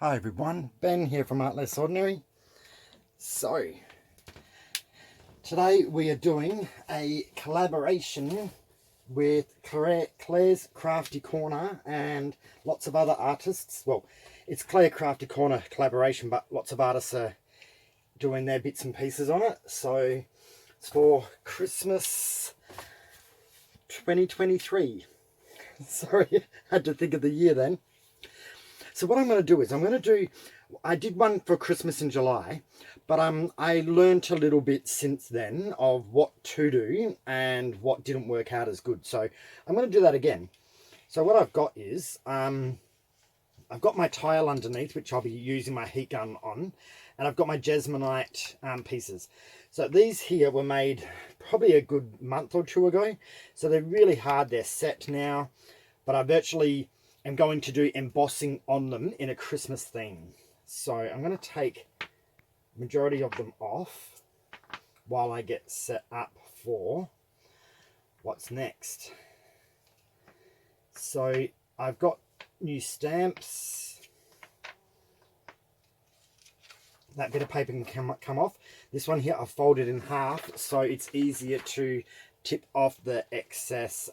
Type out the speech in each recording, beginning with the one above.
Hi everyone, Ben here from Art Less Ordinary. So, today we are doing a collaboration with Claire's Crafty Corner and lots of other artists. Well, it's Claire Crafty Corner collaboration, but lots of artists are doing their bits and pieces on it. So, it's for Christmas 2023. Sorry, I had to think of the year then. So what I'm going to do is I did one for Christmas in July, but I learned a little bit since then of what to do and what didn't work out as good. So I'm going to do that again. So what I've got is, I've got my tile underneath, which I'll be using my heat gun on, and I've got my jesmonite pieces. So these here were made probably a good month or two ago. So they're really hard, they're set now, but I virtually am going to do embossing on them in a Christmas theme. So I'm going to take the majority of them off while I get set up for what's next. So I've got new stamps. That bit of paper can come off. This one here I've folded in half so it's easier to tip off the excess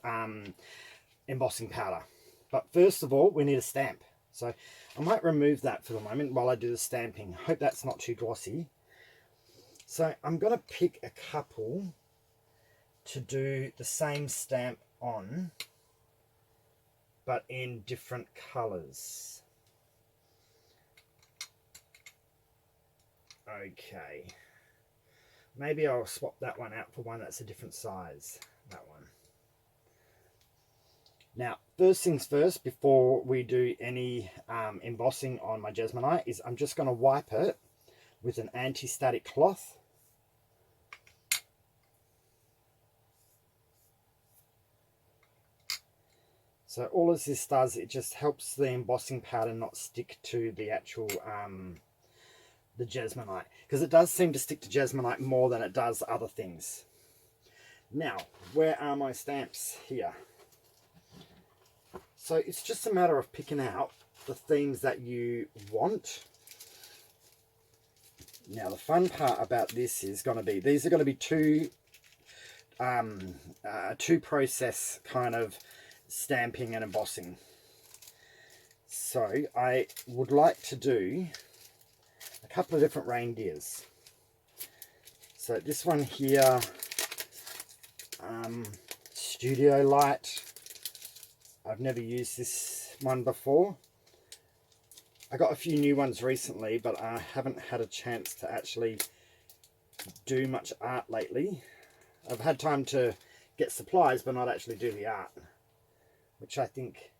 embossing powder. But first of all, we need a stamp. So I might remove that for the moment while I do the stamping. Hope that's not too glossy. So I'm going to pick a couple to do the same stamp on, but in different colours. Okay. Maybe I'll swap that one out for one that's a different size. That one. Now, first things first, before we do any embossing on my jesmonite, is I'm just going to wipe it with an anti-static cloth. So all of this does, it just helps the embossing powder not stick to the actual the jesmonite, because it does seem to stick to jesmonite more than it does other things. Now, where are my stamps here? So it's just a matter of picking out the themes that you want. Now the fun part about this is going to be, these are going to be two process kind of stamping and embossing. So I would like to do a couple of different reindeers. So this one here, Studio Light. I've never used this one before. I got a few new ones recently, but I haven't had a chance to actually do much art lately. I've had time to get supplies, but not actually do the art, which I think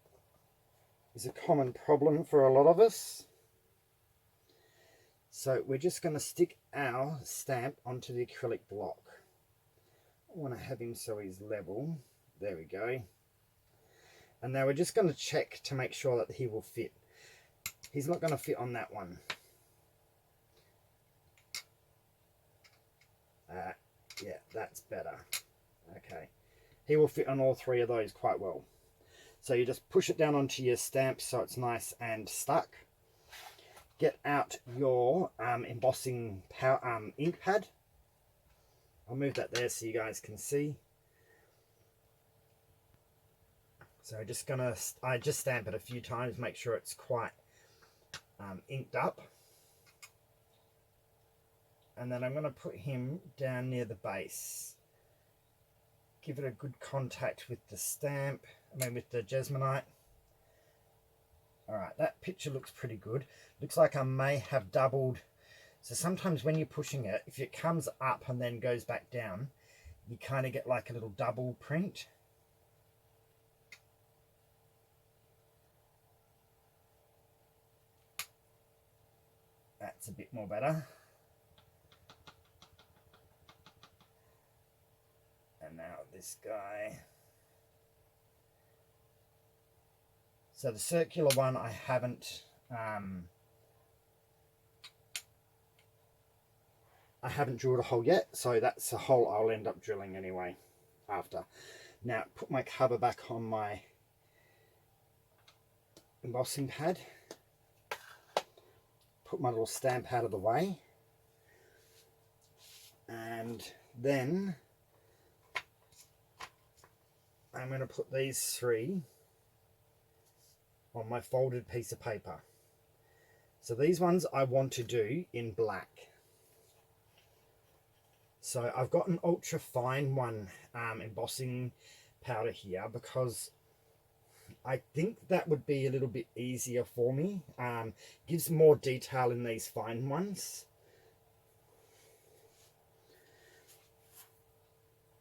is a common problem for a lot of us. So we're just going to stick our stamp onto the acrylic block. I want to have him so he's level. There we go. And now we're just going to check to make sure that he will fit. He's not going to fit on that one. Yeah, that's better. Okay. He will fit on all three of those quite well. So you just push it down onto your stamp so it's nice and stuck. Get out your embossing ink pad. I'll move that there so you guys can see. So I just stamp it a few times, make sure it's quite inked up. And then I'm going to put him down near the base. Give it a good contact with the stamp, with the jesmonite. Alright, that picture looks pretty good. Looks like I may have doubled. So sometimes when you're pushing it, if it comes up and then goes back down, you kind of get like a little double print. That's a bit more better. And now this guy. So the circular one I haven't drilled a hole yet, so that's a hole I'll end up drilling anyway after. Now put my cover back on my embossing pad. put my little stamp out of the way. And then I'm going to put these 3 on my folded piece of paper. So these ones I want to do in black. So I've got an ultra fine one embossing powder here because I think that would be a little bit easier for me. Gives more detail in these fine ones.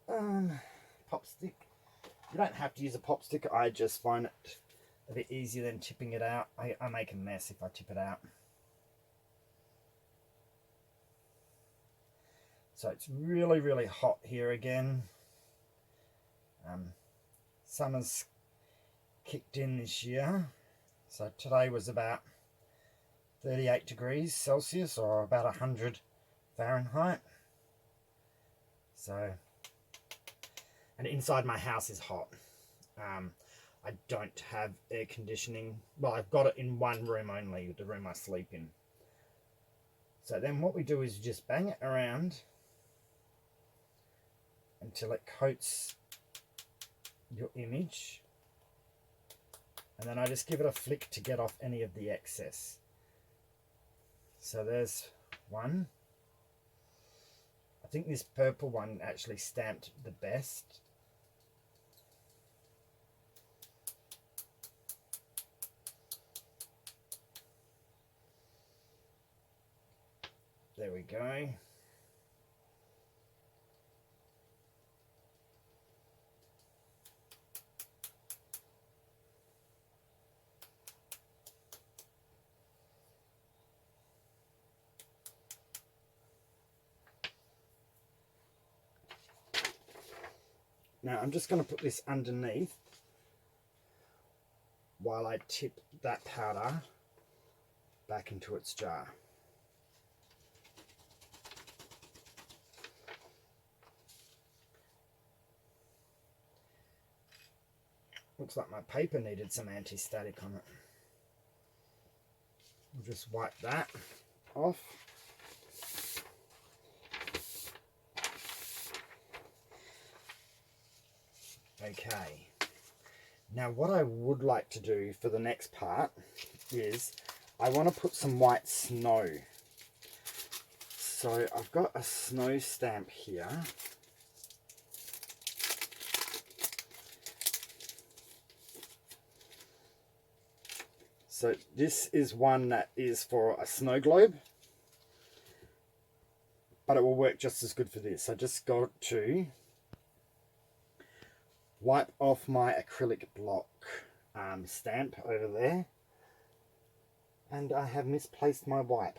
Pop stick. You don't have to use a pop stick. I just find it a bit easier than tipping it out. I make a mess if I tip it out. So it's really, really hot here again. Summer's kicked in this year. So today was about 38 degrees Celsius or about 100 Fahrenheit. So, and inside my house is hot. I don't have air conditioning. Well, I've got it in one room only, the room I sleep in. So then what we do is just bang it around until it coats your image. And then I just give it a flick to get off any of the excess. So there's one. I think this purple one actually stamped the best. There we go. Now I'm just going to put this underneath while I tip that powder back into its jar. Looks like my paper needed some anti-static on it. We'll just wipe that off. Okay, now what I would like to do for the next part is I want to put some white snow. So I've got a snow stamp here. So this is one that is for a snow globe, but it will work just as good for this. I just got to wipe off my acrylic block stamp over there, and I have misplaced my wipe.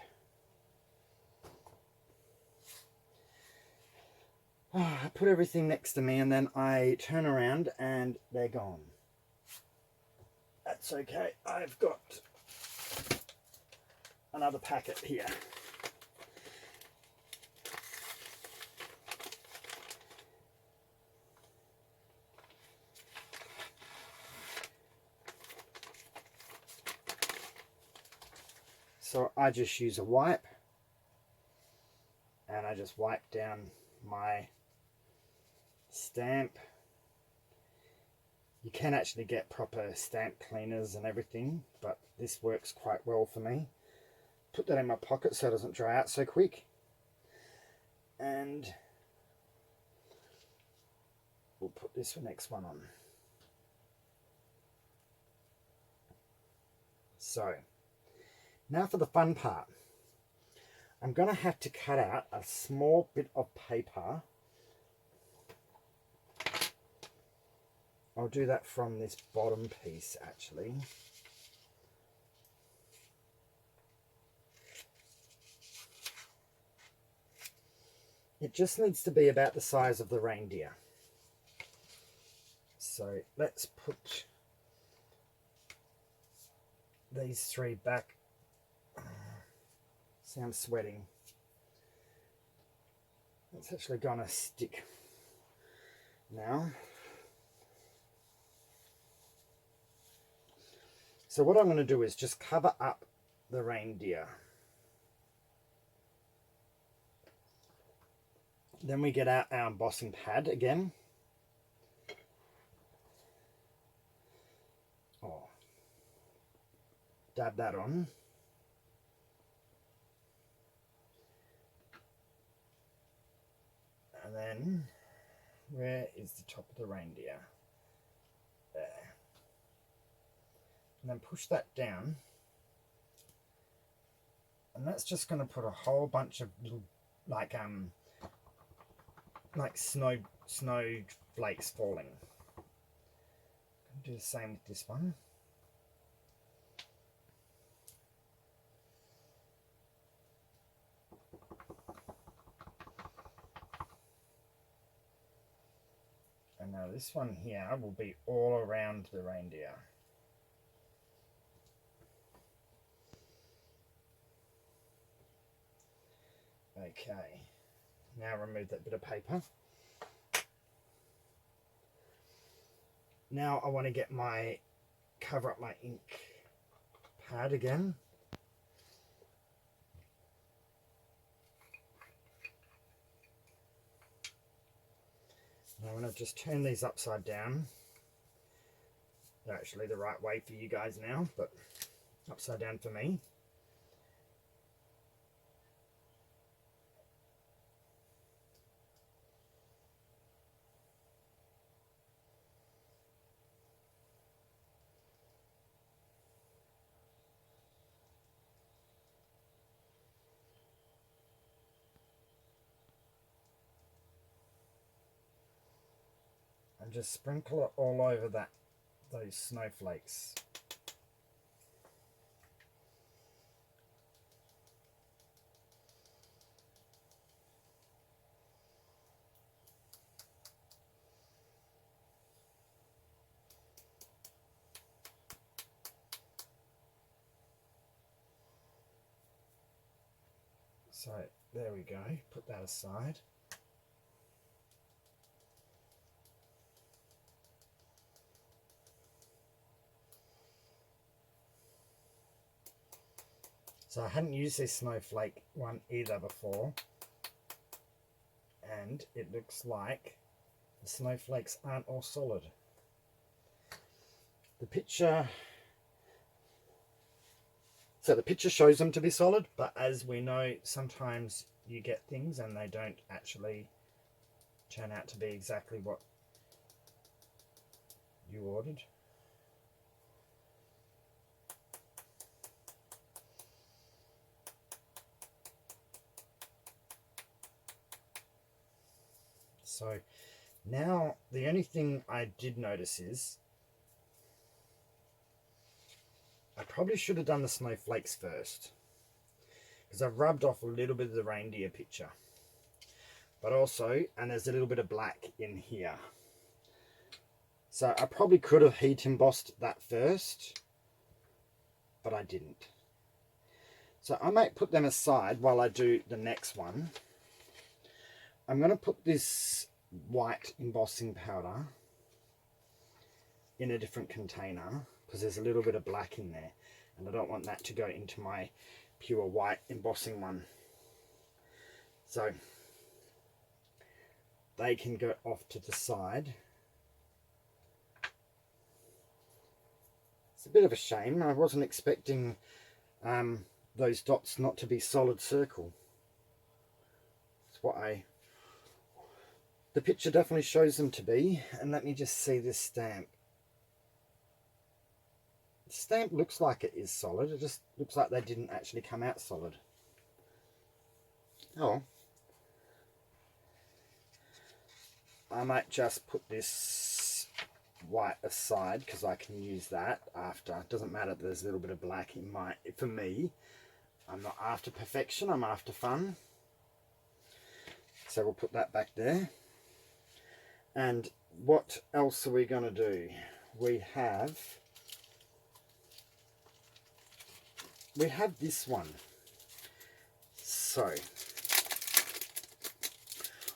I put everything next to me and then I turn around and they're gone. That's okay, I've got another packet here. So I just use a wipe and I just wipe down my stamp. You can actually get proper stamp cleaners and everything, but this works quite well for me. Put that in my pocket so it doesn't dry out so quick. And we'll put this next one on. So now for the fun part. I'm going to have to cut out a small bit of paper. I'll do that from this bottom piece actually. It just needs to be about the size of the reindeer. So let's put these 3 back. See, I'm sweating. It's actually gonna stick now. So what I'm going to do is just cover up the reindeer. Then we get out our embossing pad again. Oh, dab that on. And then, where is the top of the reindeer? There. And then push that down. And that's just going to put a whole bunch of little, like snow flakes falling. Do the same with this one. And now this one here will be all around the reindeer. Okay, now remove that bit of paper. Now I want to get cover up my ink pad again. Now I'm going to just turn these upside down. They're actually the right way for you guys now, but upside down for me. And just sprinkle it all over those snowflakes. So there we go, put that aside. So I hadn't used this snowflake one either before, and it looks like the snowflakes aren't all solid. The picture shows them to be solid, but as we know, sometimes you get things and they don't actually turn out to be exactly what you ordered. So now the only thing I did notice is I probably should have done the snowflakes first, because I've rubbed off a little bit of the reindeer picture, but also, and there's a little bit of black in here, so I probably could have heat embossed that first, but I didn't. So I might put them aside while I do the next one. I'm going to put this white embossing powder in a different container because there's a little bit of black in there and I don't want that to go into my pure white embossing one. So they can go off to the side. It's a bit of a shame. I wasn't expecting those dots not to be solid circle. It's what the picture definitely shows them to be. And let me just see this stamp. The stamp looks like it is solid. It just looks like they didn't actually come out solid. Oh, I might just put this white aside because I can use that after. It doesn't matter if there's a little bit of black in my, for me, I'm not after perfection, I'm after fun. So we'll put that back there. And what else are we going to do? We have this one. So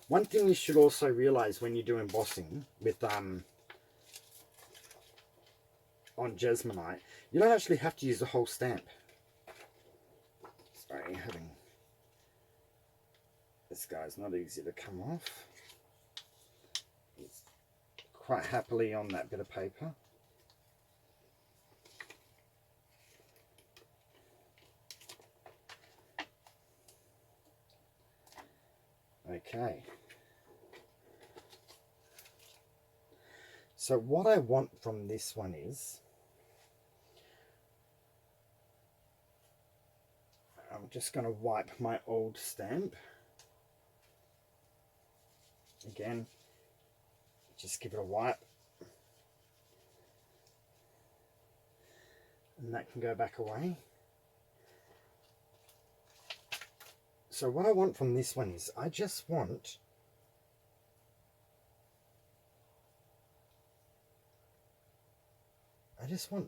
one thing you should also realize when you do embossing with on jesmonite, you don't actually have to use the whole stamp. Sorry, This guy's not easy to come off. It's quite happily on that bit of paper. Okay. So what I want from this one is, I'm just going to wipe my old stamp. Again, just give it a wipe. And that can go back away. So what I want from this one is, I just want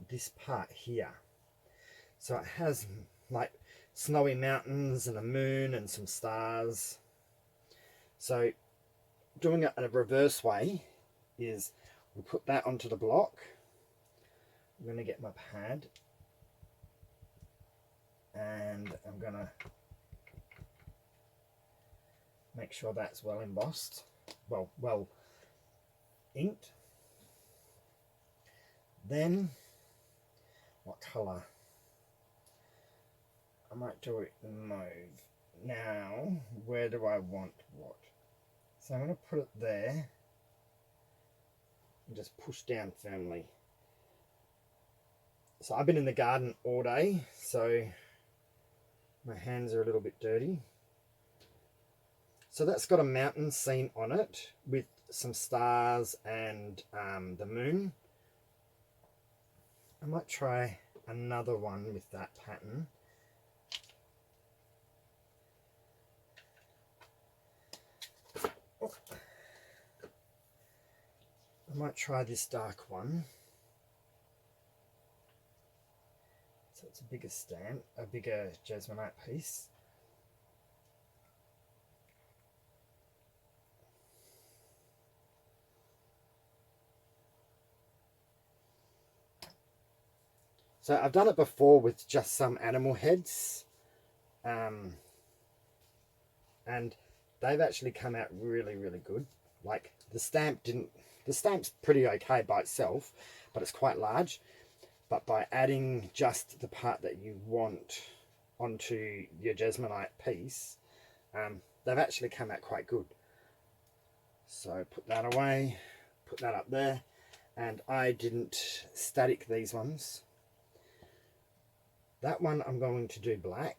this part here. So it has like snowy mountains and a moon and some stars. So doing it in a reverse way is, we put that onto the block. I'm going to get my pad and I'm going to make sure that's well embossed, well inked. Then, what colour? I might do it in mauve. Now, where do I want what? So I'm going to put it there and just push down firmly. So I've been in the garden all day, so my hands are a little bit dirty. So that's got a mountain scene on it with some stars and the moon. I might try another one with that pattern. I might try this dark one. So it's a bigger stamp, a bigger jesmonite piece. So I've done it before with just some animal heads, and they've actually come out really, really good. Like the stamp's pretty okay by itself, but it's quite large. But by adding just the part that you want onto your jesmonite piece, they've actually come out quite good. So put that away, put that up there, and I didn't static these ones. That one I'm going to do black.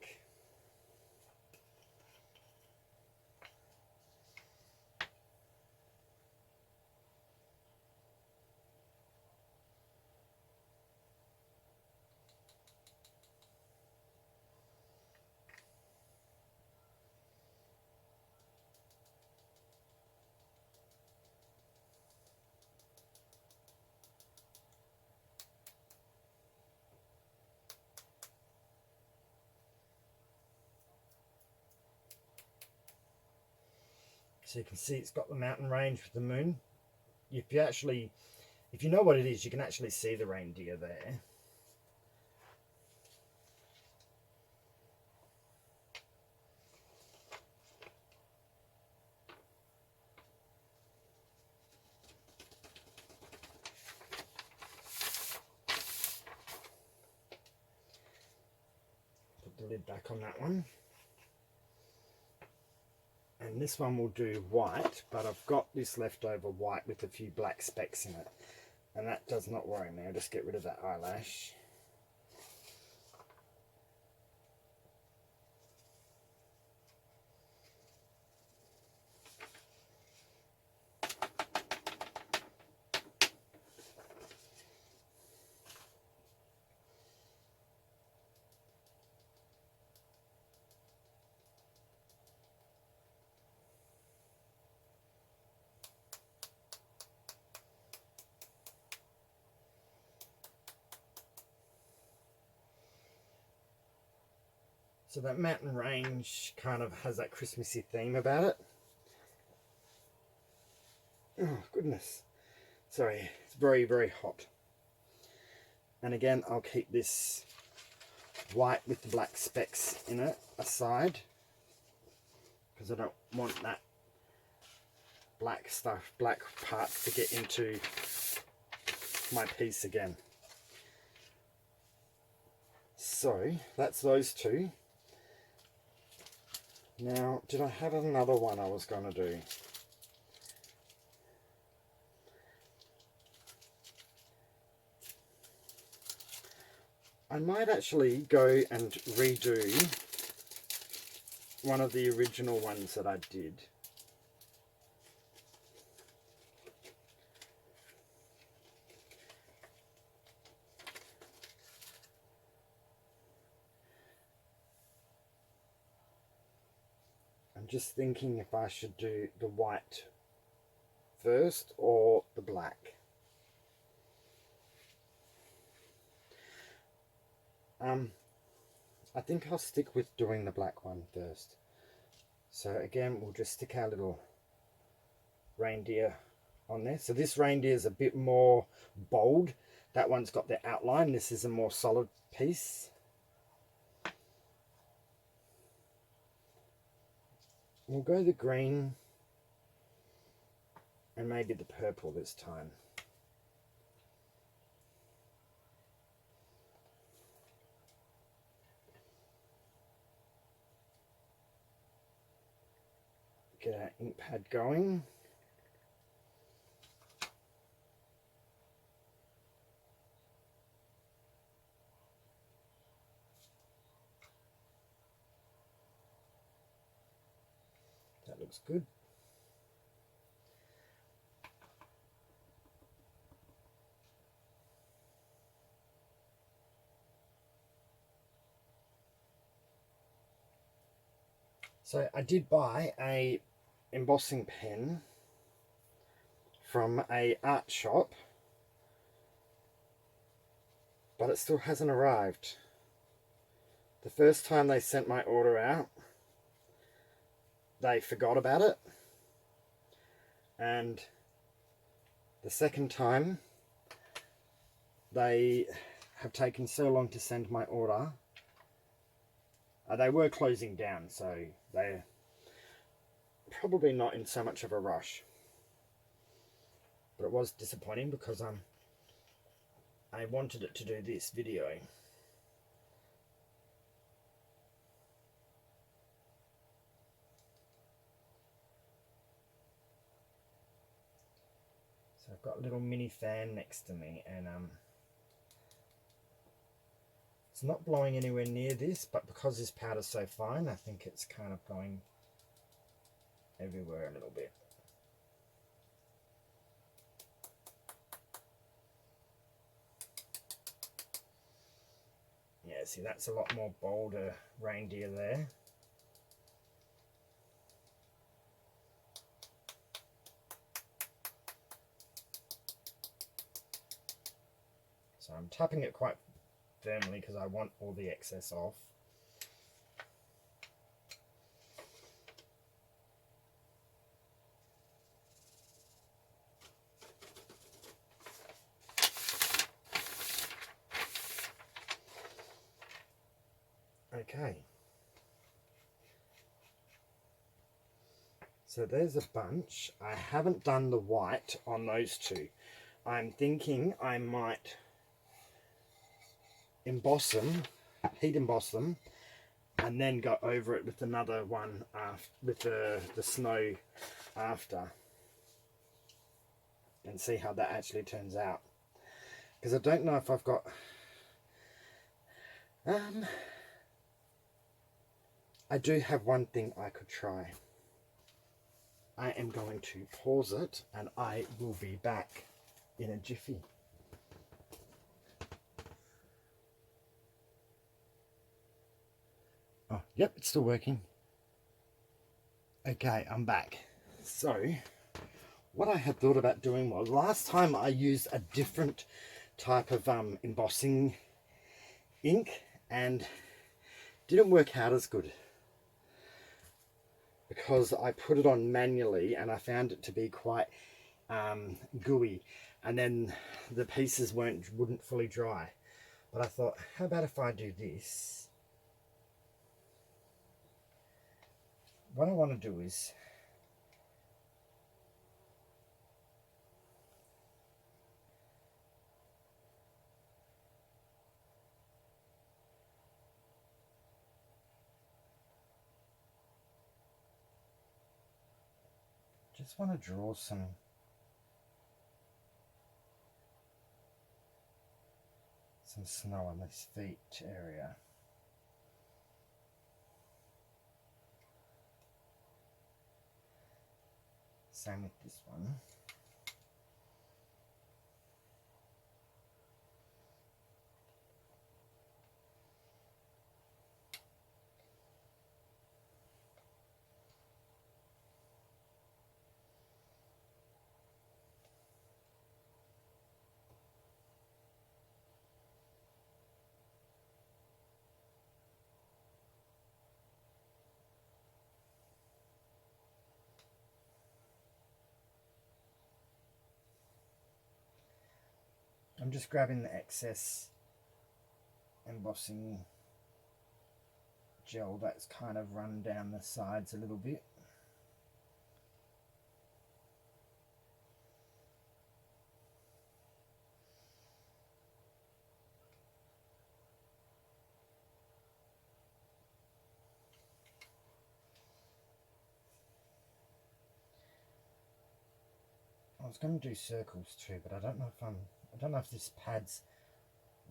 So you can see it's got the mountain range with the moon. If you know what it is, you can actually see the reindeer there. Put the lid back on that one. And this one will do white, but I've got this leftover white with a few black specks in it. And that does not worry me. I'll just get rid of that eyelash. So that mountain range kind of has that Christmassy theme about it. Oh, goodness. Sorry, it's very, very hot. And again, I'll keep this white with the black specks in it aside. because I don't want that black stuff, black parts to get into my piece again. So that's those two. Now, did I have another one I was going to do? I might actually go and redo one of the original ones that I did. I'm just thinking if I should do the white first or the black. I think I'll stick with doing the black one first. So again, we'll just stick our little reindeer on there. So this reindeer is a bit more bold. That one's got the outline. This is a more solid piece. We'll go the green and maybe the purple this time. Get our ink pad going. That looks good. So I did buy a embossing pen from a art shop, but it still hasn't arrived. The first time they sent my order out, they forgot about it, and the second time they have taken so long to send my order. They were closing down, so they're probably not in so much of a rush. But it was disappointing because I wanted it to do this video. So I've got a little mini fan next to me, and it's not blowing anywhere near this, but because this powder's so fine, I think it's kind of going everywhere a little bit. Yeah, see, that's a lot more bolder reindeer there. So I'm tapping it quite firmly because I want all the excess off. Okay, so there's a bunch. I haven't done the white on those two. I'm thinking I might emboss them, heat emboss them, and then go over it with another one with the snow after, and see how that actually turns out. Because I don't know if I've got I do have one thing I could try. I am going to pause it and I will be back in a jiffy. Oh, yep, it's still working. Okay, I'm back. So, what I had thought about doing was, last time I used a different type of embossing ink and didn't work out as good, because I put it on manually and I found it to be quite gooey, and then the pieces wouldn't fully dry. But I thought, how about if I do this? what I want to do is just want to draw some snow on this feet area. Same with this one. I'm just grabbing the excess embossing gel that's kind of run down the sides a little bit. I was going to do circles too, but I don't know if this pad's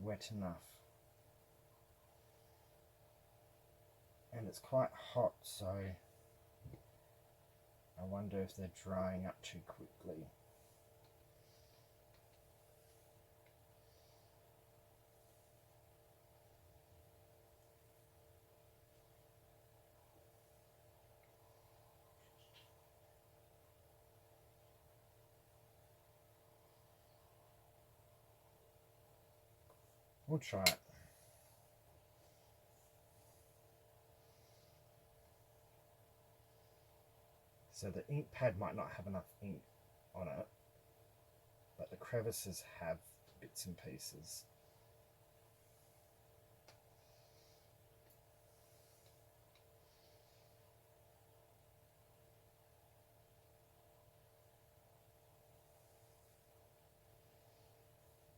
wet enough. And it's quite hot, so I wonder if they're drying up too quickly. We'll try it. So the ink pad might not have enough ink on it, but the crevices have bits and pieces.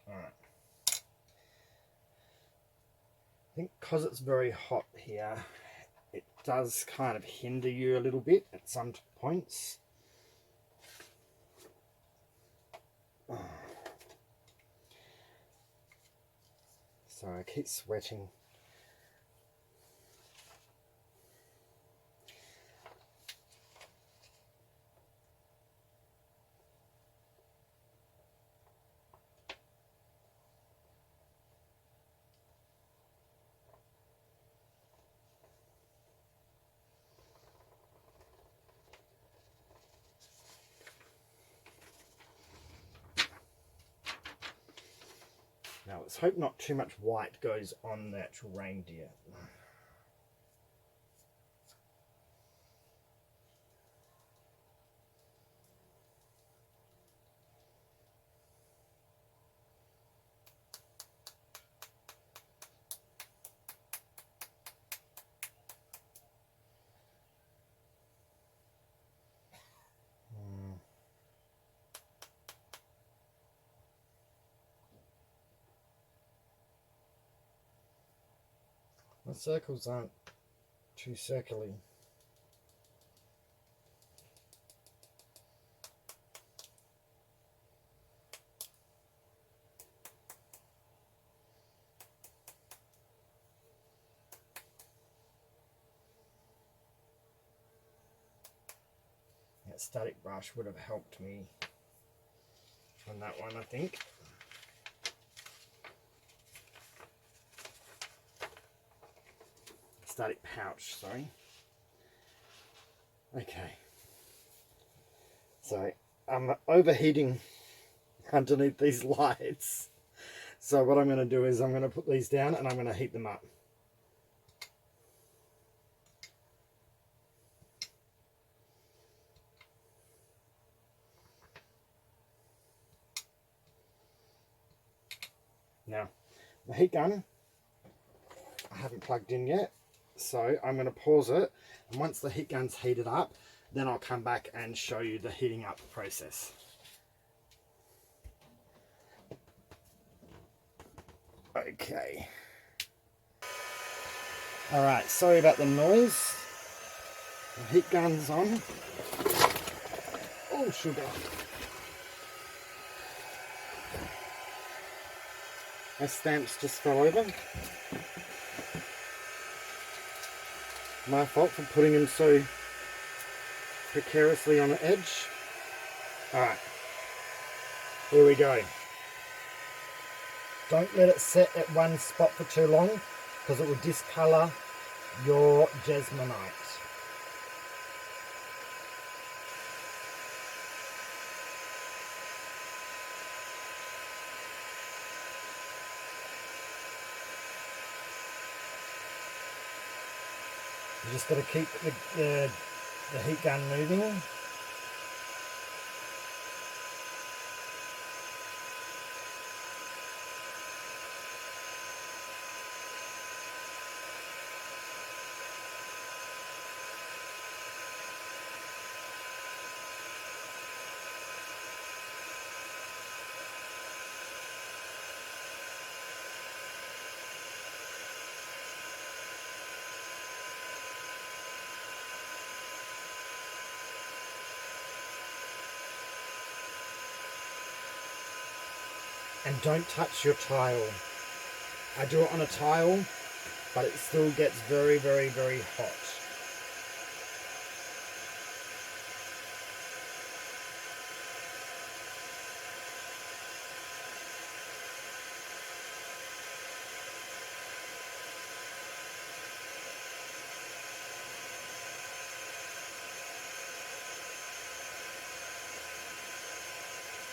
Alright. I think because it's very hot here, it does kind of hinder you a little bit at some points. So I keep sweating. Now let's hope not too much white goes on the actual reindeer. The circles aren't too circly. That static brush would have helped me on that one, I think. Static pouch, sorry. Okay. So I'm overheating underneath these lights. So what I'm going to do is I'm going to put these down and I'm going to heat them up. Now, the heat gun I haven't plugged in yet, So I'm going to pause it, and once the heat gun's heated up, then I'll come back and show you the heating up process. Okay. Alright, sorry about the noise. The heat gun's on. Oh, sugar. My stamps just fell over. My fault for putting them so precariously on the edge. Alright, here we go. Don't let it set at one spot for too long, because it will discolour your jesmonite. You just got to keep the heat gun moving. And don't touch your tile. I do it on a tile, but it still gets very, very, very hot.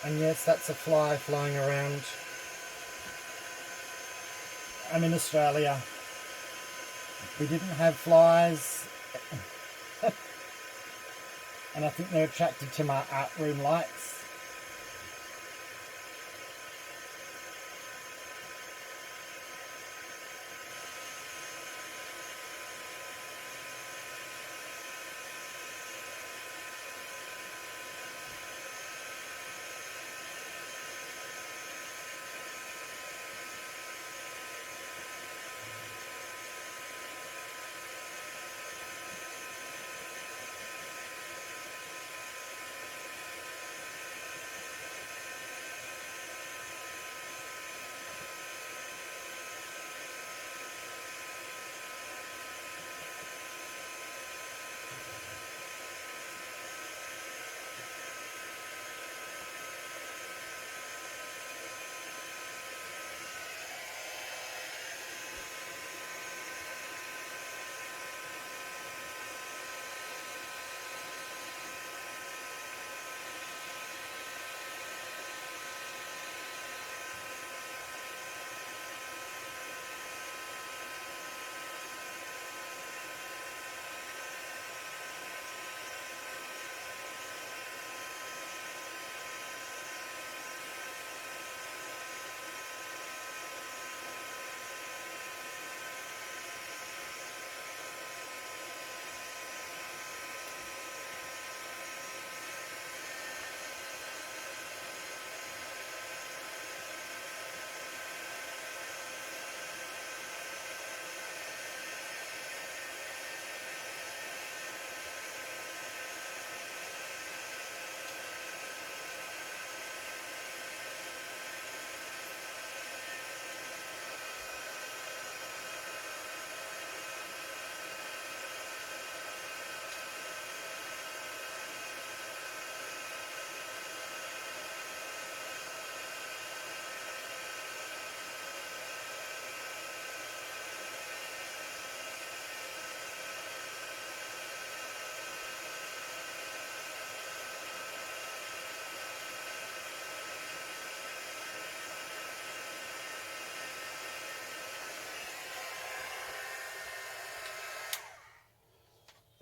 And yes, that's a fly flying around. I'm in Australia. We didn't have flies. And I think they're attracted to my art room lights.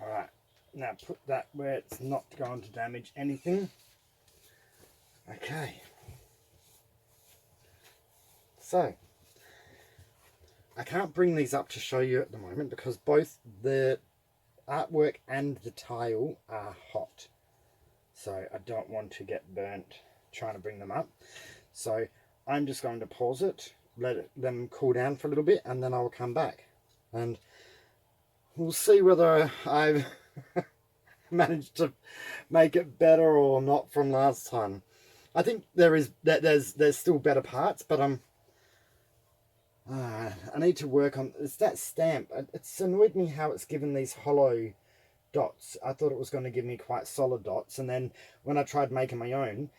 Alright, now put that where it's not going to damage anything. Okay. So, I can't bring these up to show you at the moment because both the artwork and the tile are hot. So I don't want to get burnt trying to bring them up. So I'm just going to pause it, let them cool down for a little bit, and then I'll come back. And we'll see whether I've managed to make it better or not from last time. I think there's still better parts, but I need to work on, it's that stamp. It's annoyed me how it's given these hollow dots. I thought it was going to give me quite solid dots, and then when I tried making my own,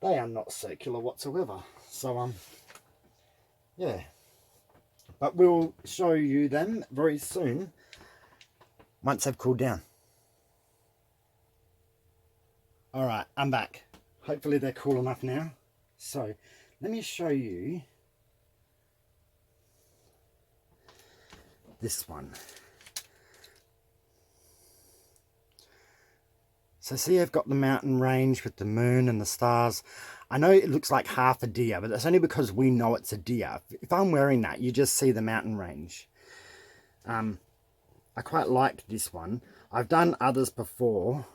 they are not circular whatsoever. So yeah, but we'll show you them very soon once they've cooled down. All right, I'm back. Hopefully they're cool enough now. So let me show you this one. So see, I've got the mountain range with the moon and the stars. I know it looks like half a deer, but that's only because we know it's a deer. If I'm wearing that, you just see the mountain range. I quite liked this one. I've done others before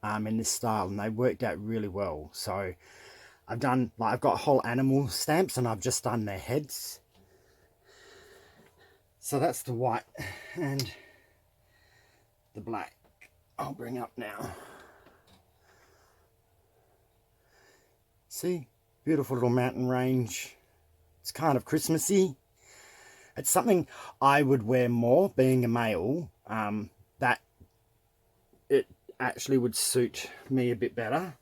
in this style, and they worked out really well. So I've done, like, I've got whole animal stamps, and I've just done their heads. So that's the white and the black. I'll bring up now. See, beautiful little mountain range. It's kind of Christmassy. It's something I would wear more, being a male. That it actually would suit me a bit better,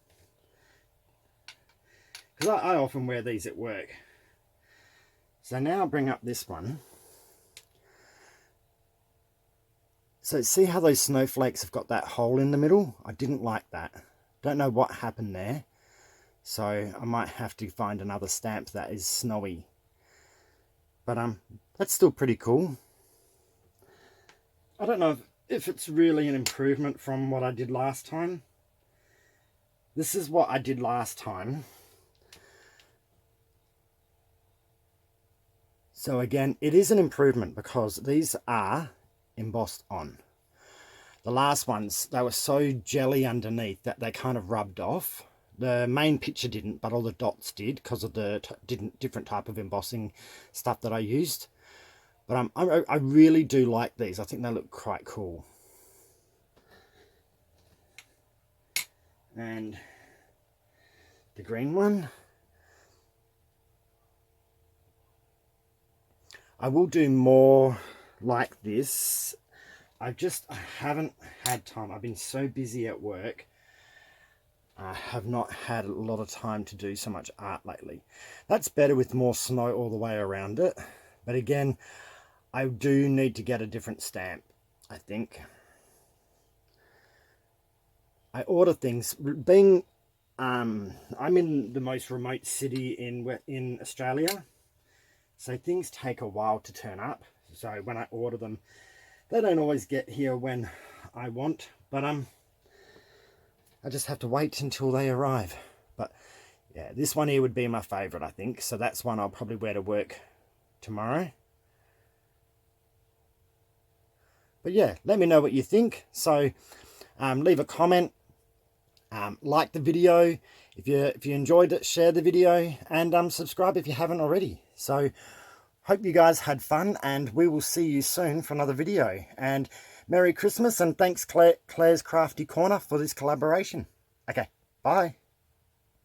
because I often wear these at work. So now I'll bring up this one. So see how those snowflakes have got that hole in the middle? I didn't like that. Don't know what happened there. So I might have to find another stamp that is snowy. But that's still pretty cool. I don't know if it's really an improvement from what I did last time. This is what I did last time. So again, it is an improvement because these are embossed on. The last ones, they were so jelly underneath that they kind of rubbed off. The main picture didn't, but all the dots did because of the different type of embossing stuff that I used. But I really do like these. I think they look quite cool. And the green one, I will do more like this. I haven't had time. I've been so busy at work. I have not had a lot of time to do so much art lately. That's better with more snow all the way around it. But again, I do need to get a different stamp, I think. I order things. Being, I'm in the most remote city in Australia. So things take a while to turn up. So when I order them, they don't always get here when I want. But I just have to wait until they arrive. But yeah, this one here would be my favorite, I think. So that's one I'll probably wear to work tomorrow. But yeah, let me know what you think. So leave a comment, like the video. If you enjoyed it, share the video, and subscribe if you haven't already. So hope you guys had fun, and we will see you soon for another video. And Merry Christmas, and thanks Claire's Crafty Corner for this collaboration. Okay, bye.